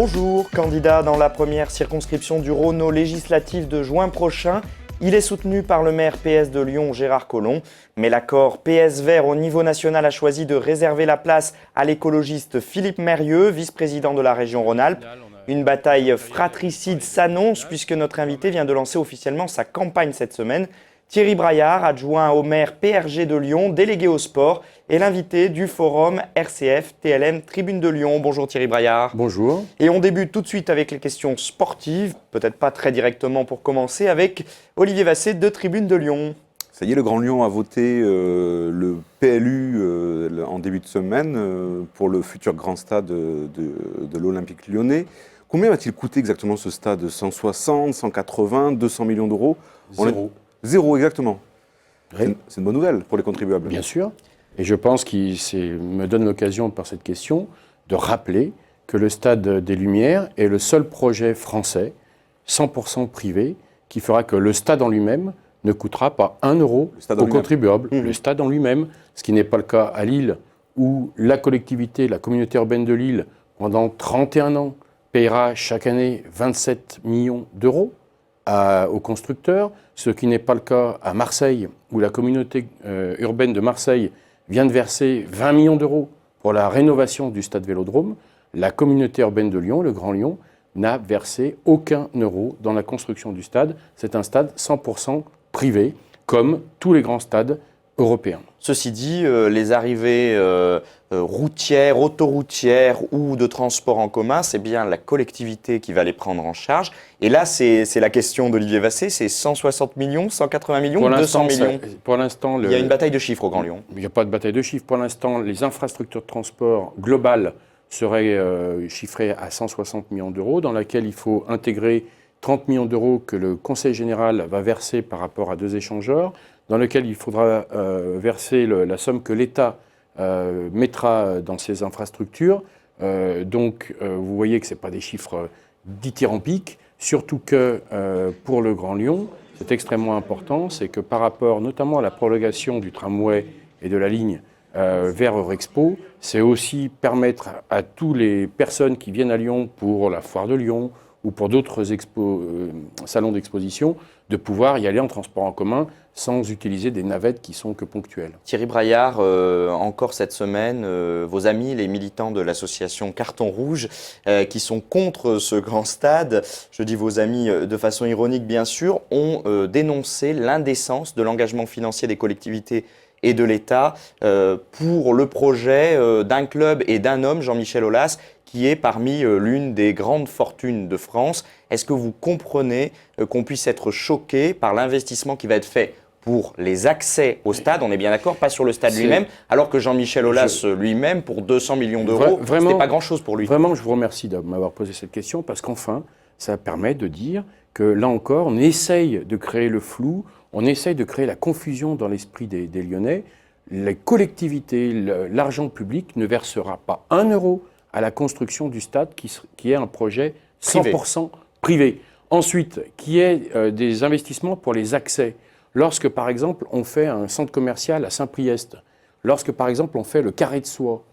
Bonjour, candidat dans la première circonscription du Rhône aux législatives de juin prochain. Il est soutenu par le maire PS de Lyon, Gérard Collomb. Mais l'accord PS Vert au niveau national a choisi de réserver la place à l'écologiste Philippe Mérieux, vice-président de la région Rhône-Alpes. Une bataille fratricide s'annonce puisque notre invité vient de lancer officiellement sa campagne cette semaine. Thierry Braillard, adjoint au maire PRG de Lyon, délégué au sport, est l'invité du forum RCF TLM Tribune de Lyon. Bonjour Thierry Braillard. Bonjour. Et on débute tout de suite avec les questions sportives, peut-être pas très directement pour commencer, avec Olivier Vassé de Tribune de Lyon. Ça y est, le Grand Lyon a voté le PLU en début de semaine pour le futur grand stade de l'Olympique lyonnais. Combien va-t-il coûter exactement ce stade? 160, 180, 200 millions d'euros? Zéro. Zéro, exactement. Oui. C'est une bonne nouvelle pour les contribuables. Bien sûr. Et je pense qu'il me donne l'occasion, par cette question, de rappeler que le Stade des Lumières est le seul projet français, 100% privé, qui fera que le stade en lui-même ne coûtera pas 1 euro aux contribuables. Le stade en lui-même, ce qui n'est pas le cas à Lille, où la collectivité, la communauté urbaine de Lille, pendant 31 ans, payera chaque année 27 millions d'euros aux constructeurs, ce qui n'est pas le cas à Marseille, où la communauté urbaine de Marseille vient de verser 20 millions d'euros pour la rénovation du stade Vélodrome. La communauté urbaine de Lyon, le Grand Lyon, n'a versé aucun euro dans la construction du stade. C'est un stade 100% privé, comme tous les grands stades européens. Ceci dit, les arrivées routières, autoroutières ou de transport en commun, c'est bien la collectivité qui va les prendre en charge. Et là, c'est la question d'Olivier Vassé, c'est 160 millions, 180 millions, 200 millions. Pour l'instant, il y a une bataille de chiffres au Grand Lyon. Il n'y a pas de bataille de chiffres. Pour l'instant, les infrastructures de transport globales seraient chiffrées à 160 millions d'euros, dans laquelle il faut intégrer 30 millions d'euros que le Conseil général va verser par rapport à 2 échangeurs, dans lequel il faudra verser la somme que l'État mettra dans ces infrastructures. Donc, vous voyez que ce n'est pas des chiffres dithyrambiques, surtout que pour le Grand Lyon, c'est extrêmement important, c'est que par rapport notamment à la prolongation du tramway et de la ligne vers Eurexpo, c'est aussi permettre à toutes les personnes qui viennent à Lyon pour la foire de Lyon ou pour d'autres salons d'exposition, de pouvoir y aller en transport en commun sans utiliser des navettes qui sont que ponctuelles. Thierry Braillard, encore cette semaine, vos amis, les militants de l'association Carton Rouge, qui sont contre ce grand stade, je dis vos amis de façon ironique bien sûr, ont dénoncé l'indécence de l'engagement financier des collectivités et de l'État pour le projet d'un club et d'un homme, Jean-Michel Aulas, qui est parmi l'une des grandes fortunes de France. Est-ce que vous comprenez qu'on puisse être choqué par l'investissement qui va être fait pour les accès au stade, on est bien d'accord, pas sur le stade lui-même, alors que Jean-Michel Aulas lui-même, pour 200 millions d'euros, c'était pas grand-chose pour lui. Vraiment, je vous remercie de m'avoir posé cette question, parce qu'enfin, ça permet de dire que là encore, on essaye de créer le flou, on essaye de créer la confusion dans l'esprit des Lyonnais. Les collectivités, l'argent public ne versera pas 1 euro à la construction du stade qui est un projet 100% privé. Ensuite, qui est des investissements pour les accès. Lorsque, par exemple, on fait un centre commercial à Saint-Priest, lorsque, par exemple, on fait le Carré de Soie,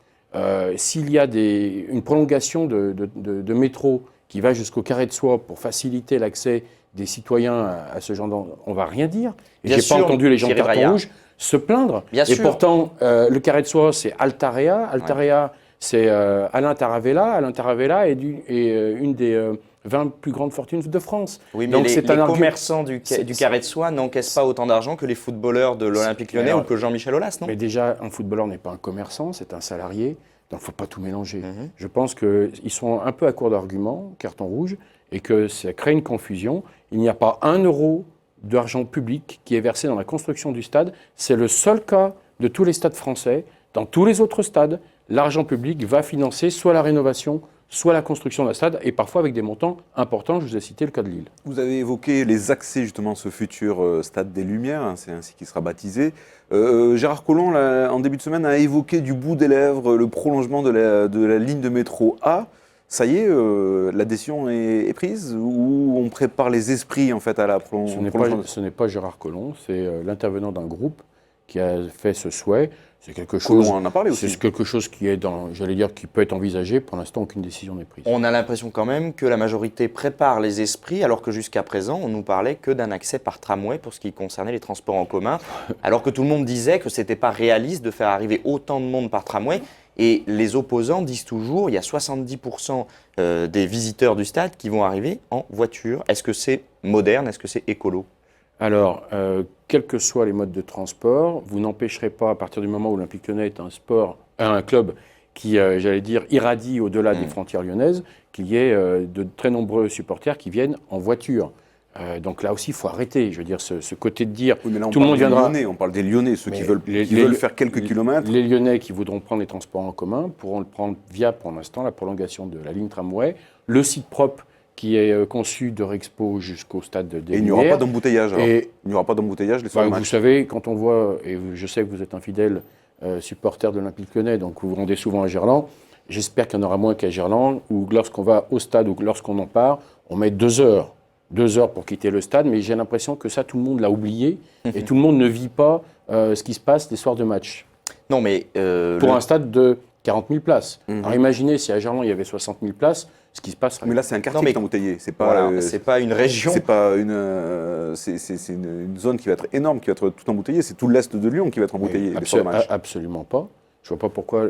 s'il y a une prolongation de métro qui va jusqu'au Carré de Soie pour faciliter l'accès des citoyens à ce genre d'endroit, on ne va rien dire. Et je n'ai pas entendu les gens de Carton Rouge se plaindre. Et pourtant, le Carré de Soie, c'est Altarea. Altarea, c'est Alain Taravella. Alain Taravella est une des 20 plus grandes fortunes de France. Oui, mais donc, les commerçants du Carré de Soie n'encaissent pas autant d'argent que les footballeurs de l'Olympique lyonnais ou que Jean-Michel Aulas, non? Mais déjà, un footballeur n'est pas un commerçant, c'est un salarié. Donc, il ne faut pas tout mélanger. Je pense qu'ils sont un peu à court d'arguments, Carton Rouge, et que ça crée une confusion. Il n'y a pas 1 euro d'argent public qui est versé dans la construction du stade. C'est le seul cas de tous les stades français. Dans tous les autres stades, l'argent public va financer soit la rénovation, soit la construction d'un stade, et parfois avec des montants importants. Je vous ai cité le cas de Lille. Vous avez évoqué les accès justement à ce futur stade des Lumières, hein, c'est ainsi qu'il sera baptisé. Gérard Collomb, là, en début de semaine, a évoqué du bout des lèvres le prolongement de la ligne de métro A. Ça y est, la décision est prise ou on prépare les esprits en fait à la prolongement? Ce n'est pas Gérard Collomb, c'est l'intervenant d'un groupe qui a fait ce souhait. C'est quelque Colomb chose, en a parlé aussi. c'est quelque chose qui est j'allais dire, qui peut être envisagé. Pour l'instant, aucune décision n'est prise. On a l'impression quand même que la majorité prépare les esprits, alors que jusqu'à présent, on nous parlait que d'un accès par tramway pour ce qui concernait les transports en commun, alors que tout le monde disait que ce n'était pas réaliste de faire arriver autant de monde par tramway. Et les opposants disent toujours, il y a 70% des visiteurs du stade qui vont arriver en voiture. Est-ce que c'est moderne? Est-ce que c'est écolo? Alors, quels que soient les modes de transport, vous n'empêcherez pas, à partir du moment où l'Olympique Lyonnais est un club qui, j'allais dire, irradie au-delà des frontières lyonnaises, qu'il y ait de très nombreux supporters qui viennent en voiture. Donc là aussi, il faut arrêter. Je veux dire, ce côté de dire Oui, mais là, tout le monde viendra. On parle des Lyonnais, ceux qui Mais veulent faire quelques kilomètres. Les Lyonnais qui voudront prendre les transports en commun pourront le prendre via, pour l'instant, la prolongation de la ligne tramway, le site propre qui est conçu de Rexpo jusqu'au stade des Et il n'y aura Lumières. pas d'embouteillage. alors. Et Il n'y aura pas d'embouteillage les soirs de vous match. savez, quand on voit, et je sais que vous êtes un fidèle supporter de l'Olympique Lyonnais, donc vous vous rendez souvent à Gerland, j'espère qu'il y en aura moins qu'à Gerland, où lorsqu'on va au stade ou lorsqu'on en part, on met 2 heures. 2 heures pour quitter le stade, mais j'ai l'impression que ça, tout le monde l'a oublié, et tout le monde ne vit pas ce qui se passe les soirs de match. Non, mais Pour un stade de 40 000 places. Mhm. Alors imaginez si à Gerland il y avait 60 000 places, ce qui se passerait. Mais là, c'est un quartier Non, mais- qui est embouteillé. C'est pas, voilà, c'est pas une région. c'est pas c'est une zone qui va être énorme, qui va être tout embouteillée. C'est tout l'est de Lyon qui va être embouteillé les soirs de match. Absolument pas. Je vois pas pourquoi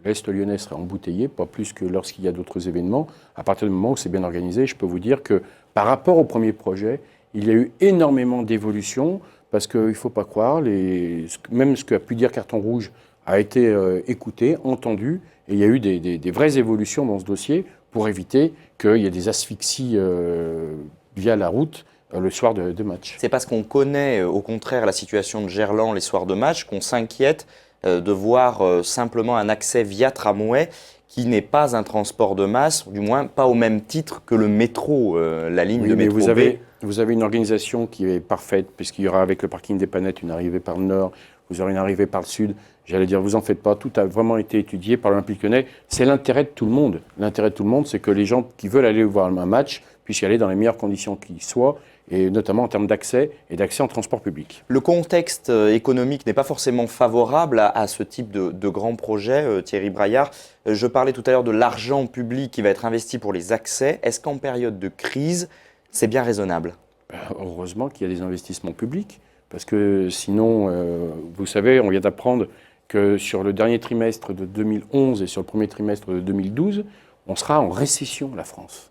l'Est lyonnais serait embouteillé, pas plus que lorsqu'il y a d'autres événements. À partir du moment où c'est bien organisé, je peux vous dire que par rapport au premier projet, il y a eu énormément d'évolutions, parce qu'il ne faut pas croire, même ce qu'a pu dire Carton Rouge a été écouté, entendu, et il y a eu des vraies évolutions dans ce dossier pour éviter qu'il y ait des asphyxies via la route le soir de match. C'est parce qu'on connaît au contraire la situation de Gerland les soirs de match qu'on s'inquiète de voir simplement un accès via tramway qui n'est pas un transport de masse, du moins pas au même titre que le métro, la ligne Oui, de mais métro vous avez une organisation qui est parfaite, puisqu'il y aura avec le parking des Panettes une arrivée par le nord, vous aurez une arrivée par le sud. J'allais dire, vous en faites pas, tout a vraiment été étudié par l'Olympique Lyonnais. C'est l'intérêt de tout le monde. L'intérêt de tout le monde, c'est que les gens qui veulent aller voir un match puissent y aller dans les meilleures conditions qui soient, et notamment en termes d'accès et d'accès en transport public. Le contexte économique n'est pas forcément favorable à ce type de grands projets, Thierry Braillard. Je parlais tout à l'heure de l'argent public qui va être investi pour les accès. Est-ce qu'en période de crise, c'est bien raisonnable? Heureusement qu'il y a des investissements publics, parce que sinon, vous savez, on vient d'apprendre que sur le dernier trimestre de 2011 et sur le premier trimestre de 2012, on sera en récession, la France.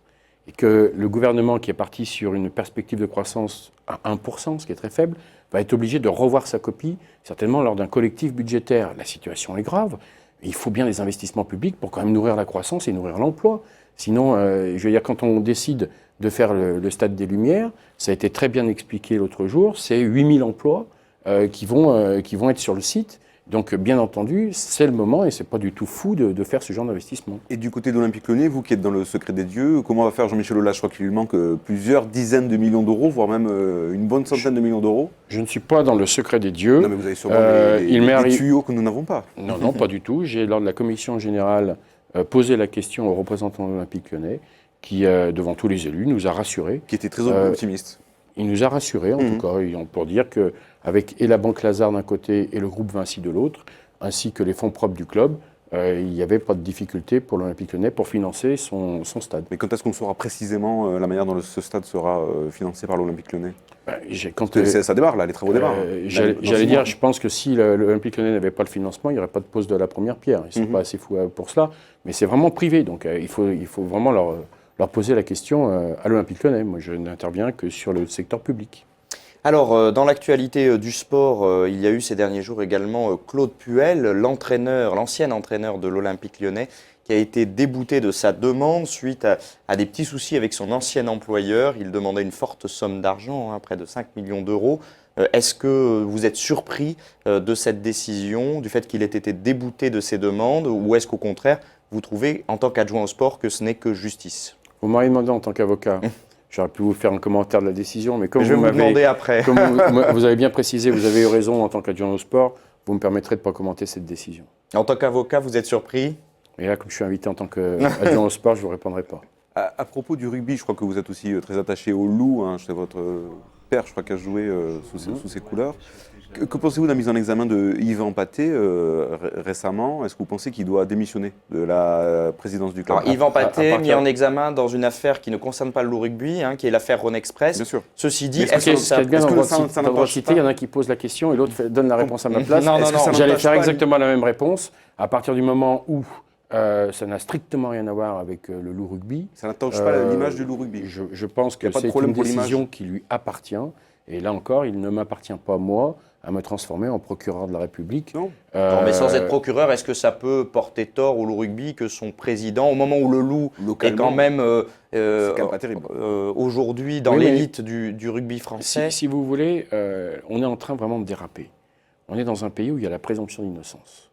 Et que le gouvernement, qui est parti sur une perspective de croissance à 1%, ce qui est très faible, va être obligé de revoir sa copie, certainement lors d'un collectif budgétaire. La situation est grave. Il faut bien des investissements publics pour quand même nourrir la croissance et nourrir l'emploi. Sinon, je veux dire, quand on décide de faire le Stade des Lumières, ça a été très bien expliqué l'autre jour, c'est 8000 emplois qui vont être sur le site. Donc, bien entendu, c'est le moment et c'est pas du tout fou de faire ce genre d'investissement. Et du côté de l'Olympique Lyonnais, vous qui êtes dans le secret des dieux, comment va faire Jean-Michel Aulas? Je crois qu'il lui manque plusieurs dizaines de millions d'euros, voire même une bonne centaine de millions d'euros. Je ne suis pas dans le secret des dieux. Non, mais vous avez sûrement des tuyaux que nous n'avons pas. Non, non, pas du tout. J'ai, lors de la commission générale, posé la question aux représentants de l'Olympique Lyonnais, qui, devant tous les élus, nous a rassurés. Qui était très optimiste. Il nous a rassurés, en tout cas, pour dire qu'avec et la Banque Lazare d'un côté et le groupe Vinci de l'autre, ainsi que les fonds propres du club, il n'y avait pas de difficulté pour l'Olympique Lyonnais pour financer son stade. Mais quand est-ce qu'on saura précisément la manière dont ce stade sera financé par l'Olympique Lyonnais? Ça démarre là, les travaux démarrent. J'allais dire, je pense que si l'Olympique Lyonnais n'avait pas le financement, il n'y aurait pas de pose de la première pierre. Ils ne sont pas assez fous pour cela, mais c'est vraiment privé, donc il faut vraiment leur poser la question à l'Olympique Lyonnais. Moi, je n'interviens que sur le secteur public. Alors, dans l'actualité du sport, il y a eu ces derniers jours également Claude Puel, l'ancien entraîneur de l'Olympique Lyonnais, qui a été débouté de sa demande suite à des petits soucis avec son ancien employeur. Il demandait une forte somme d'argent, près de 5 millions d'euros. Est-ce que vous êtes surpris de cette décision, du fait qu'il ait été débouté de ses demandes, ou est-ce qu'au contraire, vous trouvez, en tant qu'adjoint au sport, que ce n'est que justice? Vous m'avez demandé en tant qu'avocat. J'aurais pu vous faire un commentaire de la décision, mais comme je vais vous demander après. Comme vous avez bien précisé, vous avez eu raison en tant qu'adjoint au sport, vous me permettrez de ne pas commenter cette décision. En tant qu'avocat, vous êtes surpris? Et là, comme je suis invité en tant qu'adjoint au sport, je ne vous répondrai pas. À propos du rugby, je crois que vous êtes aussi très attaché au loup. Hein. C'est votre père, je crois, qui a joué sous ses couleurs. Que pensez-vous de la mise en examen de Yvan Pathé récemment? Est-ce que vous pensez qu'il doit démissionner de la présidence du club? Alors, Yvan Pathé, à mis en examen dans une affaire qui ne concerne pas le loup rugby, qui est l'affaire Rhône Express. Bien sûr. Ceci dit, Mais ce qui est bien dans ça votre n'empêche cité, il y en a un qui pose la question et l'autre donne la réponse à ma place. Non, non, non. J'allais n'empêche faire pas exactement la même réponse. À partir du moment où ça n'a strictement rien à voir avec le loup rugby. Ça n'attache pas l'image du loup rugby. Je pense Il y que a pas de c'est problème une pour l'image. décision qui lui appartient. Et là encore, il ne m'appartient pas, moi, à me transformer en procureur de la République. Non. Non, mais sans être procureur, est-ce que ça peut porter tort au loup rugby que son président, au moment où le loup est Localement, quand même c'est quand même pas terrible. aujourd'hui dans Oui, mais l'élite du rugby français? Si vous voulez, on est en train vraiment de déraper. On est dans un pays où il y a la présomption d'innocence.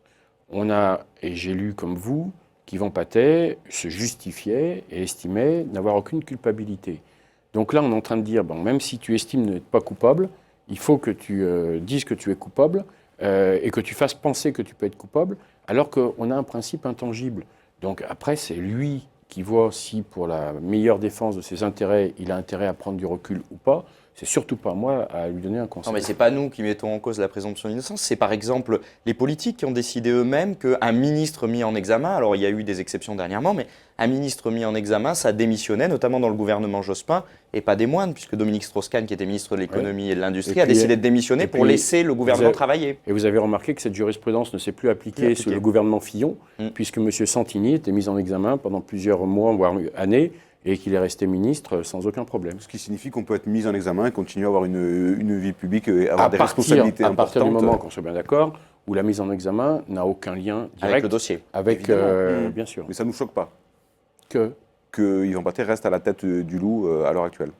On a, et j'ai lu comme vous, qu'Yvan Pathé se justifiait et estimait n'avoir aucune culpabilité. Donc là, on est en train de dire, bon, même si tu estimes n'être pas coupable, il faut que tu dises que tu es coupable et que tu fasses penser que tu peux être coupable, alors qu'on a un principe intangible. Donc après, c'est lui qui voit si, pour la meilleure défense de ses intérêts, il a intérêt à prendre du recul ou pas. C'est surtout pas moi à lui donner un conseil. Non, mais c'est pas nous qui mettons en cause la présomption d'innocence, c'est par exemple les politiques qui ont décidé eux-mêmes qu'un ministre mis en examen, alors il y a eu des exceptions dernièrement, mais un ministre mis en examen, ça démissionnait, notamment dans le gouvernement Jospin, et pas des moindres, puisque Dominique Strauss-Kahn, qui était ministre de l'économie et de l'industrie, a décidé de démissionner pour laisser le gouvernement travailler. Et vous avez remarqué que cette jurisprudence ne s'est plus appliquée sous le gouvernement Fillon, puisque M. Santini était mis en examen pendant plusieurs mois, voire années, et qu'il est resté ministre sans aucun problème. Ce qui signifie qu'on peut être mis en examen et continuer à avoir une vie publique et avoir des responsabilités à importantes. partir du moment, qu'on soit bien d'accord, où la mise en examen n'a aucun lien direct avec le dossier. Avec, bien sûr. Mais ça ne nous choque pas Que Yvan Pathé reste à la tête du loup à l'heure actuelle.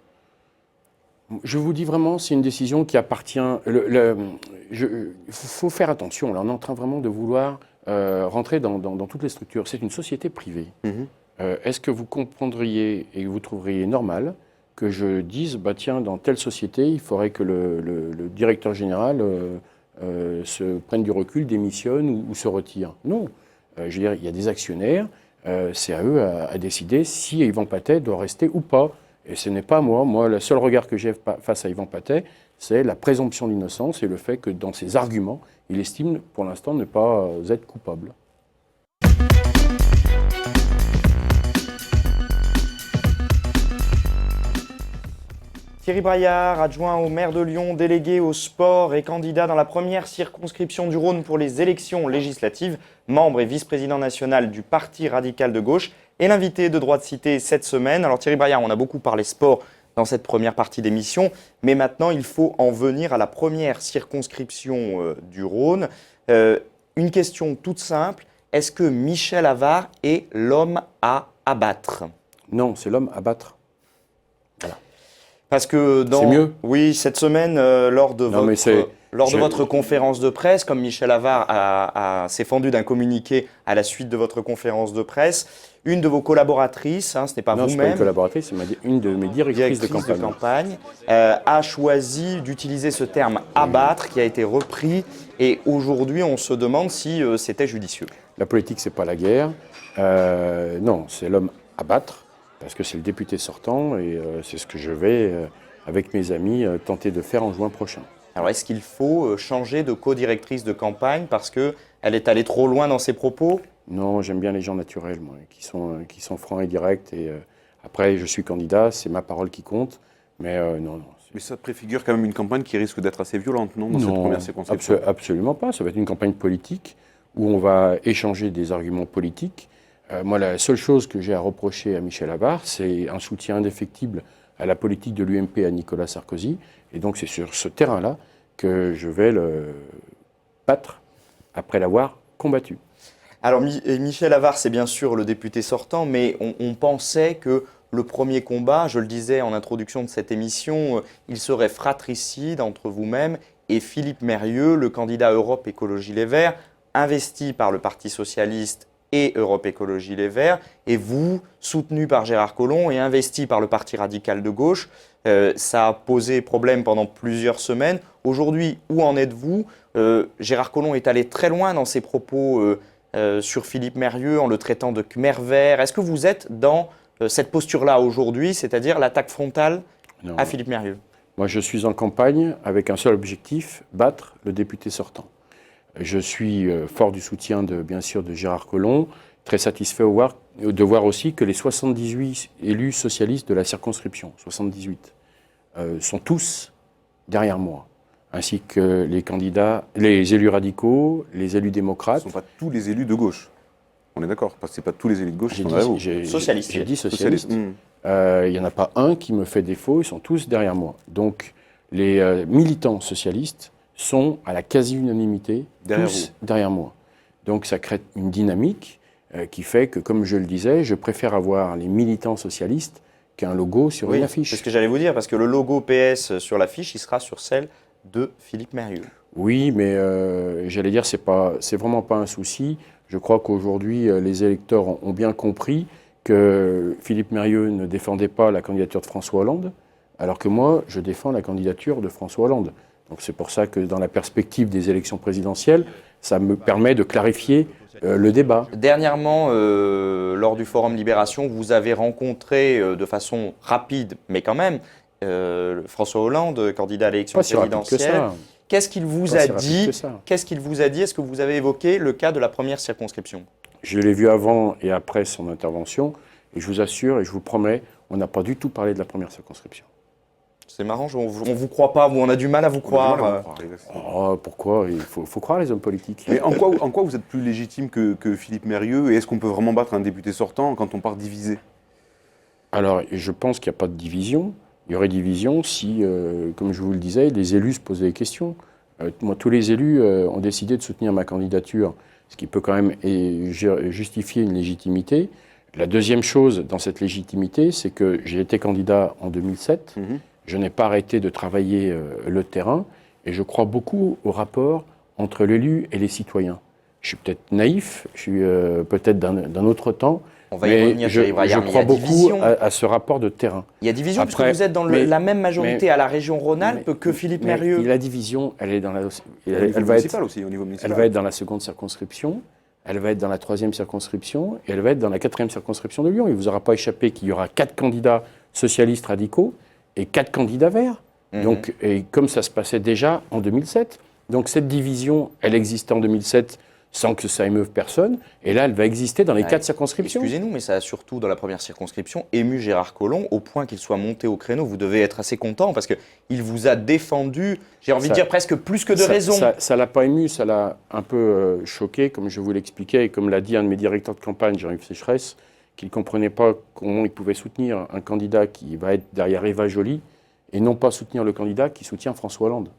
je vous dis vraiment, c'est une décision qui appartient. Il faut faire attention. Là, on est en train vraiment de vouloir rentrer dans toutes les structures. C'est une société privée. Est-ce que vous comprendriez et vous trouveriez normal que je dise, bah tiens, dans telle société, il faudrait que le directeur général se prenne du recul, démissionne ou se retire? Non. Je veux dire, il y a des actionnaires, c'est à eux à décider si Yvan Pathé doit rester ou pas. Et ce n'est pas moi. Moi, le seul regard que j'ai face à Yvan Pathé, c'est la présomption d'innocence et le fait que dans ses arguments, il estime pour l'instant ne pas être coupable. Thierry Braillard, adjoint au maire de Lyon, délégué au sport et candidat dans la première circonscription du Rhône pour les élections législatives, membre et vice-président national du Parti radical de gauche, et l'invité de Droit de Cité cette semaine. Alors Thierry Braillard, on a beaucoup parlé sport dans cette première partie d'émission, mais maintenant il faut en venir à la première circonscription du Rhône. Une question toute simple, est-ce que Michel Avart est l'homme à abattre? Non, c'est l'homme à battre. Parce que C'est mieux. Oui, cette semaine, lors de votre conférence de presse, comme Michel Avart s'est fendu d'un communiqué à la suite de votre conférence de presse, une de vos collaboratrices, ce n'est pas Non, vous-même, c'est pas une collaboratrice, c'est une de mes directrices de campagne. a choisi d'utiliser ce terme « abattre » qui a été repris et aujourd'hui on se demande si c'était judicieux. La politique, c'est pas la guerre. Non, c'est l'homme à battre. Parce que c'est le député sortant et c'est ce que je vais, avec mes amis, tenter de faire en juin prochain. Alors est-ce qu'il faut changer de co-directrice de campagne parce qu'elle est allée trop loin dans ses propos? Non, j'aime bien les gens naturels, moi, qui sont francs et directs. Et après, je suis candidat, c'est ma parole qui compte. Mais non. Mais ça préfigure quand même une campagne qui risque d'être assez violente, non, dans cette première circonscription? Absolument pas. Ça va être une campagne politique où on va échanger des arguments politiques. Moi, la seule chose que j'ai à reprocher à Michel Avart, c'est un soutien indéfectible à la politique de l'UMP à Nicolas Sarkozy. Et donc, c'est sur ce terrain-là que je vais le battre après l'avoir combattu. Alors, Michel Avart, c'est bien sûr le député sortant, mais on pensait que le premier combat, je le disais en introduction de cette émission, il serait fratricide entre vous-même et Philippe Mérieux, le candidat Europe Écologie Les Verts, investi par le Parti Socialiste et Europe Écologie Les Verts, et vous, soutenu par Gérard Collomb et investi par le Parti radical de gauche. Ça a posé problème pendant plusieurs semaines. Aujourd'hui, où en êtes-vous? Gérard Collomb est allé très loin dans ses propos sur Philippe Mérieux en le traitant de Khmer vert. Est-ce que vous êtes dans cette posture-là aujourd'hui, c'est-à-dire l'attaque frontale Non. à Philippe Mérieux? Moi, je suis en campagne avec un seul objectif, battre le député sortant. Je suis fort du soutien, bien sûr, de Gérard Collomb, très satisfait de voir aussi que les 78 élus socialistes de la circonscription, 78, sont tous derrière moi, ainsi que les candidats, les élus radicaux, les élus Ce démocrates. ne sont pas tous les élus de gauche. On est d'accord, parce que ce n'est pas tous les élus de gauche qui sont derrière vous. Socialiste. J'ai dit socialiste. Socialiste. Il n'y en a pas un qui me fait défaut, ils sont tous derrière moi. Donc, les militants socialistes sont à la quasi-unanimité Derrière tous derrière moi. Donc, ça crée une dynamique qui fait que, comme je le disais, je préfère avoir les militants socialistes qu'un logo sur Oui, une affiche. c'est ce que j'allais vous dire, parce que le logo PS sur l'affiche, il sera sur celle de Philippe Mérieux. Oui, mais j'allais dire, c'est vraiment pas un souci. Je crois qu'aujourd'hui, les électeurs ont bien compris que Philippe Mérieux ne défendait pas la candidature de François Hollande, alors que moi, je défends la candidature de François Hollande. Donc c'est pour ça que dans la perspective des élections présidentielles, ça me permet de clarifier le débat. Dernièrement, lors du Forum Libération, vous avez rencontré de façon rapide, mais quand même, François Hollande, candidat à l'élection Pas si rapide que présidentielle. ça. Qu'est-ce qu'il vous Pas a si rapide dit? que ça. Qu'est-ce qu'il vous a dit? Est-ce que vous avez évoqué le cas de la première circonscription? Je l'ai vu avant et après son intervention, et je vous assure et je vous promets, on n'a pas du tout parlé de la première circonscription. C'est marrant, on vous croit pas, on a du mal à vous croire. Oh, pourquoi? Il faut croire les hommes politiques. Mais en quoi vous êtes plus légitime que Philippe Mérieux? Et est-ce qu'on peut vraiment battre un député sortant quand on part divisé? Alors, je pense qu'il n'y a pas de division. Il y aurait division si, comme je vous le disais, les élus se posaient des questions. Moi, tous les élus ont décidé de soutenir ma candidature, ce qui peut quand même justifier une légitimité. La deuxième chose dans cette légitimité, c'est que j'ai été candidat en 2007. Je n'ai pas arrêté de travailler le terrain et je crois beaucoup au rapport entre l'élu et les citoyens. Je suis peut-être naïf, je suis peut-être d'un autre temps, On va y mais revenir, je Thierry Braillard, mais il y crois a beaucoup division. à ce rapport de terrain. Il y a division Après, parce que vous êtes dans la même majorité mais- à la région Rhône-Alpes que Philippe Mais Mérieux. la division, elle est dans la, Au elle niveau va municipal être, aussi, au niveau elle municipal. va être dans la seconde circonscription, elle va être dans la troisième circonscription et elle va être dans la quatrième circonscription de Lyon. Il ne vous aura pas échappé qu'il y aura 4 candidats socialistes radicaux et 4 candidats verts. Donc, et comme ça se passait déjà en 2007. Donc cette division, elle existait en 2007 sans que ça émeuve personne. Et là, elle va exister dans les 4 circonscriptions. Excusez-nous, mais ça a surtout, dans la première circonscription, ému Gérard Collomb au point qu'il soit monté au créneau. Vous devez être assez content parce qu'il vous a défendu, j'ai envie de dire presque plus que de raison. Ça l'a pas ému, ça l'a un peu choqué, comme je vous l'expliquais, et comme l'a dit un de mes directeurs de campagne, Jean-Yves Sécheresse, qu'il ne comprenait pas comment il pouvait soutenir un candidat qui va être derrière Eva Joly et non pas soutenir le candidat qui soutient François Hollande.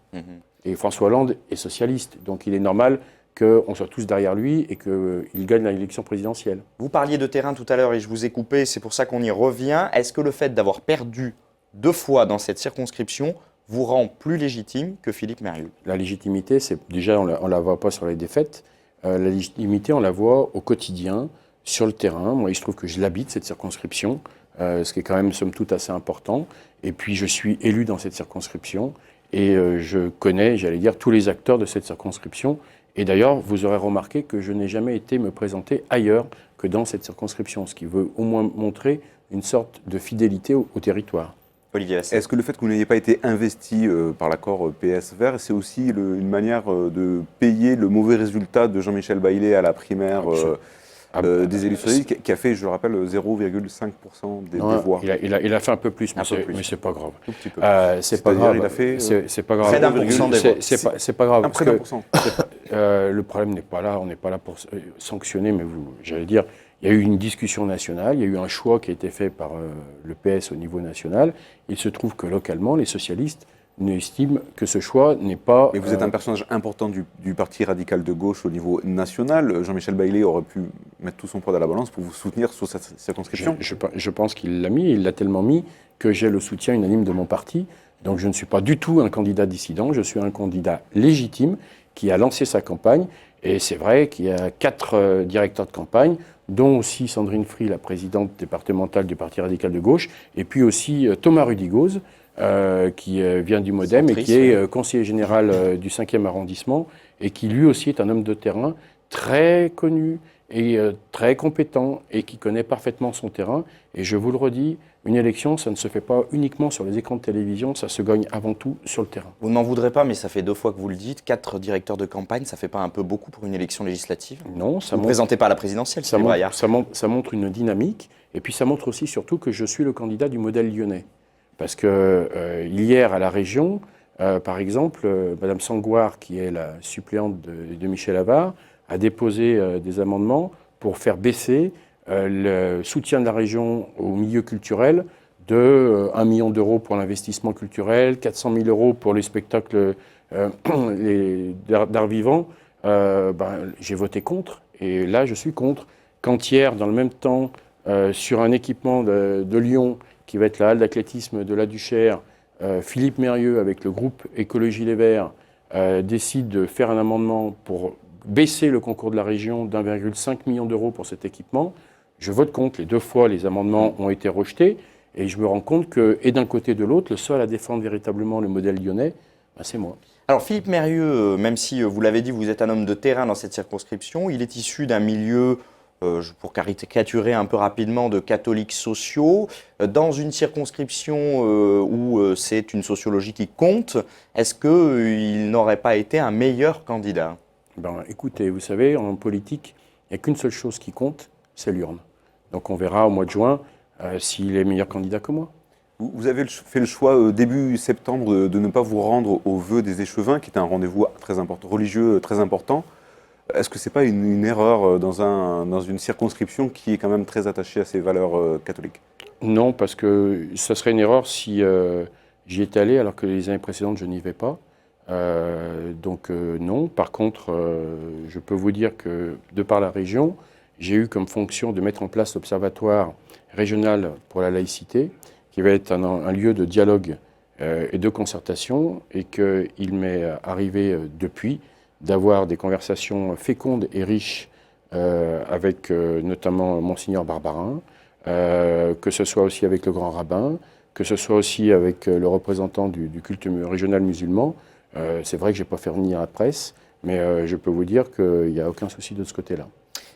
Et François Hollande est socialiste, donc il est normal qu'on soit tous derrière lui et qu'il gagne l'élection présidentielle. Vous parliez de terrain tout à l'heure et je vous ai coupé, c'est pour ça qu'on y revient. Est-ce que le fait d'avoir perdu 2 fois dans cette circonscription vous rend plus légitime que Philippe Mérieux? La légitimité, c'est déjà, on la voit pas sur les défaites. La légitimité, on la voit au quotidien, sur le terrain. Moi, il se trouve que je l'habite, cette circonscription, ce qui est quand même, somme toute, assez important. Et puis, je suis élu dans cette circonscription et je connais, j'allais dire, tous les acteurs de cette circonscription. Et d'ailleurs, vous aurez remarqué que je n'ai jamais été me présenter ailleurs que dans cette circonscription, ce qui veut au moins montrer une sorte de fidélité au territoire. Olivier Assel. Est-ce que le fait que vous n'ayez pas été investi par l'accord PS Vert, c'est aussi une manière de payer le mauvais résultat de Jean-Michel Bailey à la primaire des élus socialistes, qui a fait, je le rappelle, 0,5% des voix? Il a fait un peu plus, mais c'est pas grave. Tout petit peu. C'est pas grave. Il a fait C'est pas grave. Près d'1% des voix. C'est pas grave. près parce que d'1%. le problème n'est pas là. On n'est pas là pour sanctionner, mais j'allais dire, il y a eu une discussion nationale, il y a eu un choix qui a été fait par le PS au niveau national. Il se trouve que localement, les socialistes estiment que ce choix n'est pas... Mais vous êtes un personnage important du Parti radical de gauche au niveau national. Jean-Michel Bailey aurait pu mettre tout son poids dans la balance pour vous soutenir sur cette circonscription. Je pense qu'il l'a mis, il l'a tellement mis que j'ai le soutien unanime de mon parti. Donc je ne suis pas du tout un candidat dissident, je suis un candidat légitime qui a lancé sa campagne. Et c'est vrai qu'il y a 4 directeurs de campagne, dont aussi Sandrine Fry, la présidente départementale du Parti radical de gauche, et puis aussi Thomas Rudigoz, qui vient du MoDem et qui est conseiller général du 5e arrondissement, et qui lui aussi est un homme de terrain très connu, est très compétent et qui connaît parfaitement son terrain. Et je vous le redis, une élection, ça ne se fait pas uniquement sur les écrans de télévision, ça se gagne avant tout sur le terrain. Vous ne m'en voudrez pas, mais ça fait 2 fois que vous le dites. 4 directeurs de campagne, ça fait pas un peu beaucoup pour une élection législative? Non, ça Vous ne montre, présentez pas à la présidentielle, ça, Thierry montre, Braillard. ça montre une dynamique, et puis ça montre aussi surtout que je suis le candidat du modèle lyonnais. Parce que hier à la région, par exemple, Madame Sangoire, qui est la suppléante de Michel Avart, a déposé des amendements pour faire baisser le soutien de la région au milieu culturel de 1 million d'euros pour l'investissement culturel, 400 000 euros pour les spectacles d'art vivant. J'ai voté contre, et là je suis contre. Quand hier, dans le même temps, sur un équipement de Lyon, qui va être la halle d'athlétisme de la Duchère, Philippe Mérieux, avec le groupe Écologie Les Verts, décide de faire un amendement pour baisser le concours de la région d'1,5 million d'euros pour cet équipement. Je vote contre. Les 2 fois, les amendements ont été rejetés. Et je me rends compte que, et d'un côté et de l'autre, le seul à défendre véritablement le modèle lyonnais, c'est moi. Alors Philippe Mérieux, même si vous l'avez dit, vous êtes un homme de terrain dans cette circonscription, il est issu d'un milieu, pour caricaturer un peu rapidement, de catholiques sociaux. Dans une circonscription où c'est une sociologie qui compte, est-ce qu'il n'aurait pas été un meilleur candidat? Écoutez, vous savez, en politique, il n'y a qu'une seule chose qui compte, c'est l'urne. Donc on verra au mois de juin s'il est meilleur candidat que moi. Vous avez fait le choix début septembre de ne pas vous rendre au vœu des échevins, qui est un rendez-vous très important, religieux très important. Est-ce que ce n'est pas une erreur dans une circonscription qui est quand même très attachée à ses valeurs catholiques? Non, parce que ça serait une erreur si j'y étais allé alors que les années précédentes, je n'y vais pas. Non. Par contre, je peux vous dire que, de par la région, j'ai eu comme fonction de mettre en place l'Observatoire régional pour la laïcité, qui va être un lieu de dialogue et de concertation, et qu'il m'est arrivé depuis d'avoir des conversations fécondes et riches avec notamment Monseigneur Barbarin, que ce soit aussi avec le grand rabbin, que ce soit aussi avec le représentant du culte régional musulman. C'est vrai que je n'ai pas fait venir la presse, mais je peux vous dire qu'il n'y a aucun souci de ce côté-là.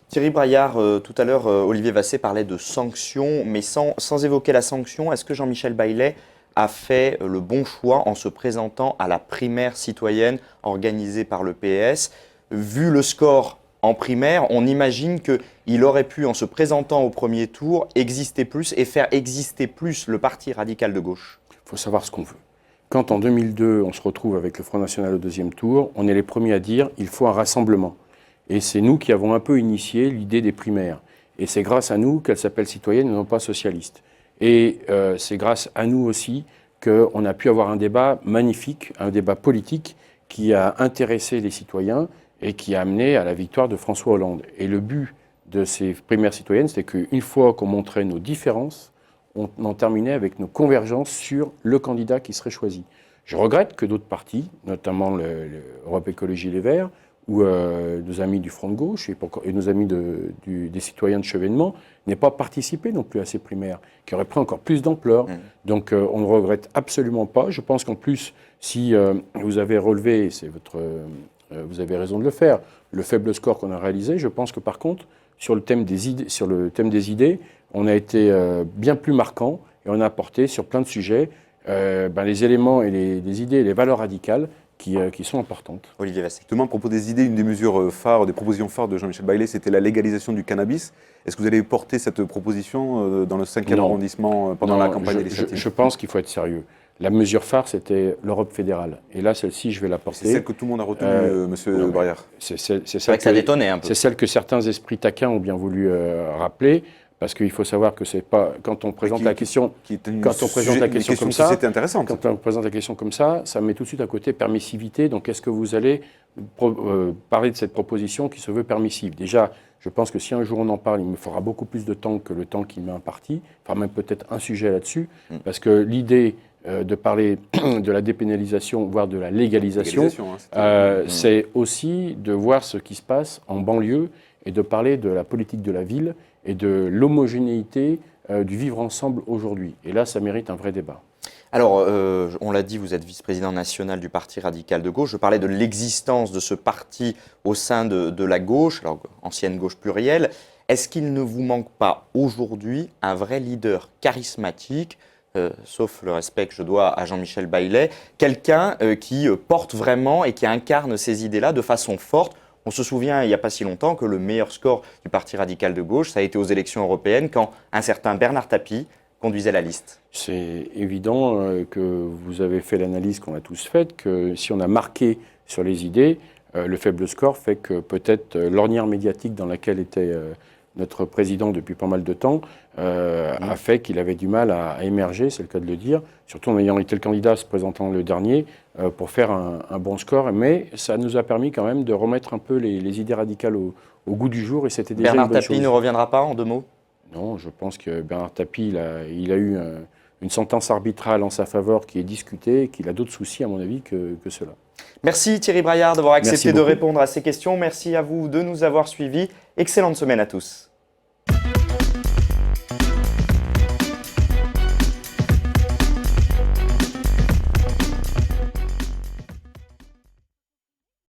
Thierry Braillard, tout à l'heure, Olivier Vassé parlait de sanctions, mais sans évoquer la sanction, est-ce que Jean-Michel Baillet a fait le bon choix en se présentant à la primaire citoyenne organisée par le PS? Vu le score en primaire, on imagine qu'il aurait pu, en se présentant au premier tour, exister plus et faire exister plus le parti radical de gauche. Il faut savoir ce qu'on veut. Quand en 2002, on se retrouve avec le Front National au 2e tour, on est les premiers à dire qu'il faut un rassemblement. Et c'est nous qui avons un peu initié l'idée des primaires. Et c'est grâce à nous qu'elle s'appelle citoyenne et non pas socialiste. Et c'est grâce à nous aussi qu'on a pu avoir un débat magnifique, un débat politique qui a intéressé les citoyens et qui a amené à la victoire de François Hollande. Et le but de ces primaires citoyennes, c'était qu'une fois qu'on montrait nos différences, on en terminait avec nos convergences sur le candidat qui serait choisi. Je regrette que d'autres partis, notamment l'Europe Écologie Les Verts, ou nos amis du Front de Gauche et nos amis des citoyens de Chevènement n'aient pas participé non plus à ces primaires, qui auraient pris encore plus d'ampleur. Donc on ne regrette absolument pas. Je pense qu'en plus, si vous avez relevé, vous avez raison de le faire, le faible score qu'on a réalisé, je pense que par contre, sur le thème des idées, on a été bien plus marquant et on a apporté sur plein de sujets les éléments et les idées et les valeurs radicales qui sont importantes. Olivier Vassé. Justement, à propos des idées, une des mesures phares, des propositions phares de Jean-Michel Baillet, c'était la légalisation du cannabis. Est-ce que vous allez porter cette proposition dans le 5e arrondissement pendant la campagne législative? Je pense qu'il faut être sérieux. La mesure phare, c'était l'Europe fédérale. Et là, celle-ci, je vais la porter. C'est celle que tout le monde a retenue, monsieur Braillard. C'est vrai que ça détonnait un peu. C'est celle que certains esprits taquins ont bien voulu rappeler. Parce qu'il faut savoir que c'est pas quand on présente la question, quand on présente la question comme ça, intéressante. Quand on présente la question comme ça met tout de suite à côté permissivité. Donc, est-ce que vous allez parler de cette proposition qui se veut permissive? Déjà, je pense que si un jour on en parle, il me faudra beaucoup plus de temps que le temps qui m'est imparti. Enfin, même peut-être un sujet là-dessus, parce que l'idée de parler de la dépénalisation, voire de la légalisation, c'est aussi de voir ce qui se passe en banlieue et de parler de la politique de la ville et de l'homogénéité du vivre ensemble aujourd'hui. Et là, ça mérite un vrai débat. Alors, on l'a dit, vous êtes vice-président national du Parti radical de gauche. Je parlais de l'existence de ce parti au sein de la gauche, alors ancienne gauche plurielle. Est-ce qu'il ne vous manque pas aujourd'hui un vrai leader charismatique, sauf le respect que je dois à Jean-Michel Baillet, quelqu'un qui porte vraiment et qui incarne ces idées-là de façon forte? On se souvient, il n'y a pas si longtemps, que le meilleur score du Parti radical de gauche, ça a été aux élections européennes, quand un certain Bernard Tapie conduisait la liste. C'est évident que vous avez fait l'analyse qu'on a tous faite, que si on a marqué sur les idées, le faible score fait que peut-être l'ornière médiatique dans laquelle était notre président depuis pas mal de temps a fait qu'il avait du mal à émerger, c'est le cas de le dire, surtout en ayant été le candidat se présentant le dernier, pour faire un bon score. Mais ça nous a permis quand même de remettre un peu les idées radicales au goût du jour, et c'était déjà Bernard une bonne Tapie chose. ne reviendra pas, en 2 mots? Non, je pense que Bernard Tapie, il a eu une sentence arbitrale en sa faveur qui est discutée et qu'il a d'autres soucis, à mon avis, que cela. Merci Thierry Braillard d'avoir accepté Merci de beaucoup. répondre à ces questions. Merci à vous de nous avoir suivis. Excellente semaine à tous.